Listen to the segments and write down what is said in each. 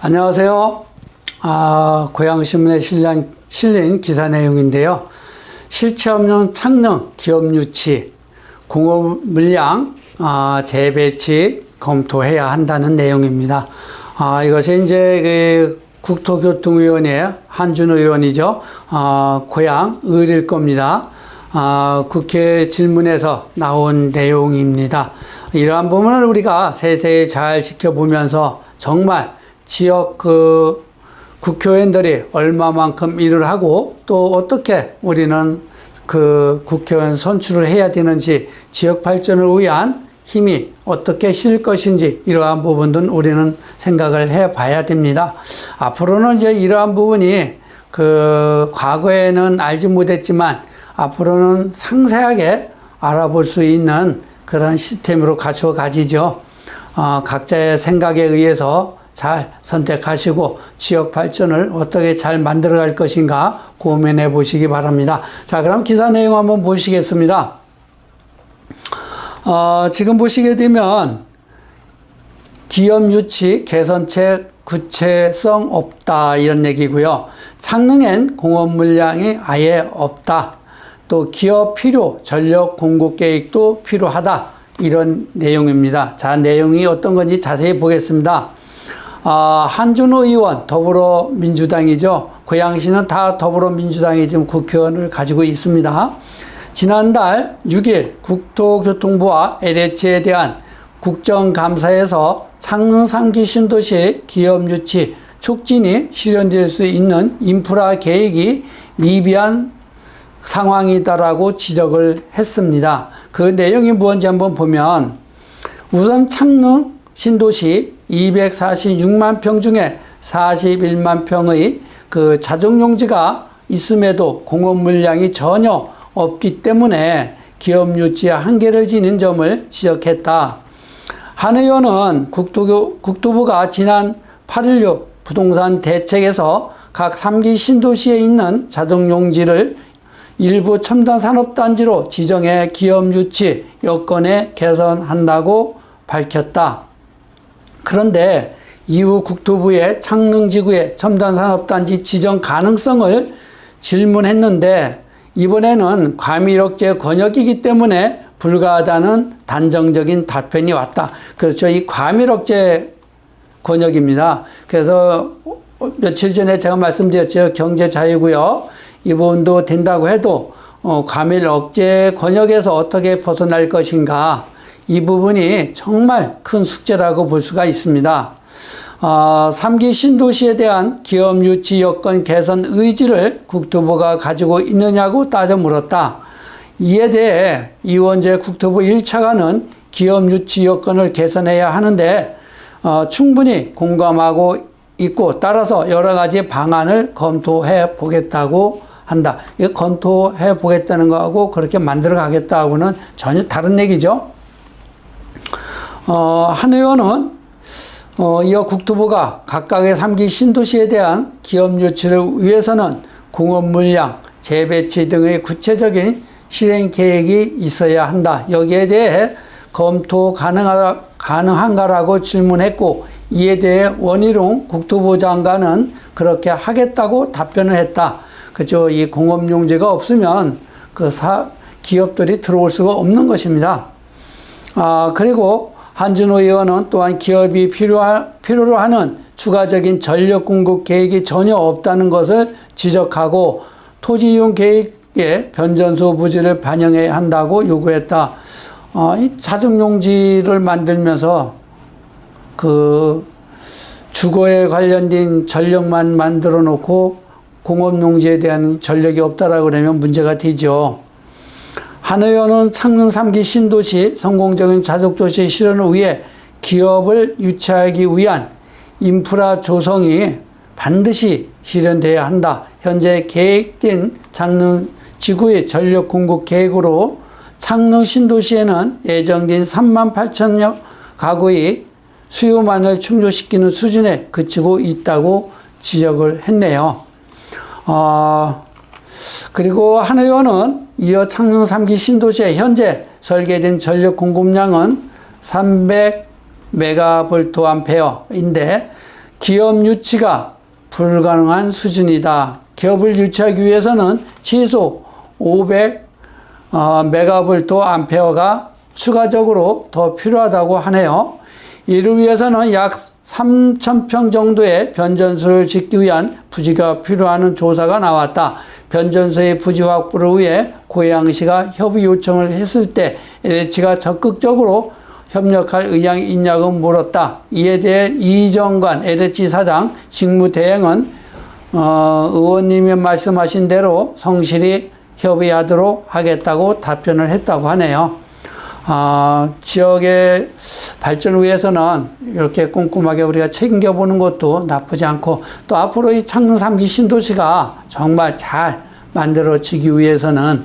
안녕하세요. 고양신문에 실린 기사 내용인데요. 실체 없는 창능 기업 유치, 공업 물량 재배치 검토해야 한다는 내용입니다. 이것이 이제 국토교통위원회 한준호 의원이죠. 고향 을일 겁니다. 국회 질문에서 나온 내용입니다. 이러한 부분을 우리가 세세히 잘 지켜보면서 정말 지역 국회의원들이 얼마만큼 일을 하고 또 어떻게 우리는 국회의원 선출을 해야 되는지, 지역 발전을 위한 힘이 어떻게 실 것인지, 이러한 부분들은 우리는 생각을 해 봐야 됩니다. 앞으로는 이제 이러한 부분이 과거에는 알지 못했지만 앞으로는 상세하게 알아볼 수 있는 그런 시스템으로 갖춰 가지죠. 각자의 생각에 의해서 잘 선택하시고 지역 발전을 어떻게 잘 만들어 갈 것인가 고민해 보시기 바랍니다. 자, 그럼 기사 내용 한번 보시겠습니다. 지금 보시게 되면 기업 유치 개선책 구체성 없다, 이런 얘기고요. 창능엔 공업 물량이 아예 없다. 또 기업 필요, 전력 공급 계획도 필요하다, 이런 내용입니다. 자, 내용이 어떤 건지 자세히 보겠습니다. 한준호 의원, 더불어민주당이죠. 고양시는 다 더불어민주당이 지금 국회의원을 가지고 있습니다. 지난달 6일 국토교통부와 LH에 대한 국정감사에서 창릉 3기 신도시 기업 유치 촉진이 실현될 수 있는 인프라 계획이 미비한 상황이다라고 지적을 했습니다. 그 내용이 무엇인지 한번 보면, 우선 창릉 신도시 246만 평 중에 41만 평의 자정용지가 있음에도 공업 물량이 전혀 없기 때문에 기업 유치에 한계를 지닌 점을 지적했다. 한 의원은 국토부가 지난 8.16 부동산 대책에서 각 3기 신도시에 있는 자정용지를 일부 첨단 산업단지로 지정해 기업 유치 여건에 개선한다고 밝혔다. 그런데 이후 국토부의 창릉지구의 첨단산업단지 지정 가능성을 질문했는데, 이번에는 과밀억제 권역이기 때문에 불가하다는 단정적인 답변이 왔다. 그렇죠. 이 과밀억제 권역입니다. 그래서 며칠 전에 제가 말씀드렸죠. 경제자유구역 이 부분도 된다고 해도 과밀억제 권역에서 어떻게 벗어날 것인가, 이 부분이 정말 큰 숙제라고 볼 수가 있습니다. 3기 신도시에 대한 기업 유치 여건 개선 의지를 국토부가 가지고 있느냐고 따져 물었다. 이에 대해 이원재 국토부 1차관은 기업 유치 여건을 개선해야 하는데 충분히 공감하고 있고, 따라서 여러 가지 방안을 검토해 보겠다고 한다. 이거 검토해 보겠다는 거하고 그렇게 만들어 가겠다고는 전혀 다른 얘기죠. 한 의원은 이어 국토부가 각각의 3기 신도시에 대한 기업 유치를 위해서는 공업 물량, 재배치 등의 구체적인 실행 계획이 있어야 한다. 여기에 대해 검토 가능한가라고 질문했고, 이에 대해 원희룡 국토부 장관은 그렇게 하겠다고 답변을 했다. 그죠? 이 공업용지가 없으면 기업들이 들어올 수가 없는 것입니다. 그리고 한준호 의원은 또한 기업이 필요로 하는 추가적인 전력 공급 계획이 전혀 없다는 것을 지적하고, 토지 이용 계획에 변전소 부지를 반영해야 한다고 요구했다. 이 자정용지를 만들면서 주거에 관련된 전력만 만들어 놓고 공업용지에 대한 전력이 없다라고 그러면 문제가 되죠. 한 의원은 창릉 3기 신도시 성공적인 자족도시 실현을 위해 기업을 유치하기 위한 인프라 조성이 반드시 실현돼야 한다. 현재 계획된 창릉 지구의 전력 공급 계획으로 창릉 신도시에는 예정된 3만 8천여 가구의 수요만을 충족시키는 수준에 그치고 있다고 지적을 했네요. 그리고 한 의원은 이어 창릉 3기 신도시에 현재 설계된 전력 공급량은 300메가볼트 암페어인데 기업 유치가 불가능한 수준이다. 기업을 유치하기 위해서는 지속 500 메가볼트 암페어가 추가적으로 더 필요하다고 하네요. 이를 위해서는 약 3,000평 정도의 변전소를 짓기 위한 부지가 필요하는 조사가 나왔다. 변전소의 부지 확보를 위해 고양시가 협의 요청을 했을 때 LH가 적극적으로 협력할 의향이 있냐고 물었다. 이에 대해 이정관 LH 사장 직무대행은 의원님이 말씀하신 대로 성실히 협의하도록 하겠다고 답변을 했다고 하네요. 지역의 발전을 위해서는 이렇게 꼼꼼하게 우리가 챙겨보는 것도 나쁘지 않고, 또 앞으로 이 창릉 3기 신도시가 정말 잘 만들어지기 위해서는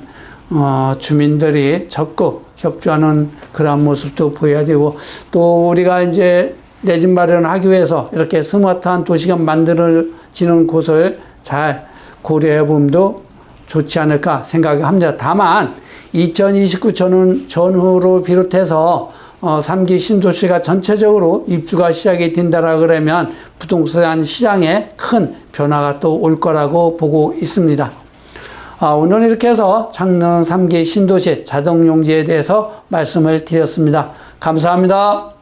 주민들이 적극 협조하는 그런 모습도 보여야 되고, 또 우리가 이제 내 집 마련을 하기 위해서 이렇게 스마트한 도시가 만들어지는 곳을 잘 고려해 보면도 좋지 않을까 생각합니다. 다만 2029 전후로 비롯해서 3기 신도시가 전체적으로 입주가 시작이 된다라 그러면 부동산 시장에 큰 변화가 또 올 거라고 보고 있습니다. 오늘 이렇게 해서 창릉 3기 신도시 자동용지에 대해서 말씀을 드렸습니다. 감사합니다.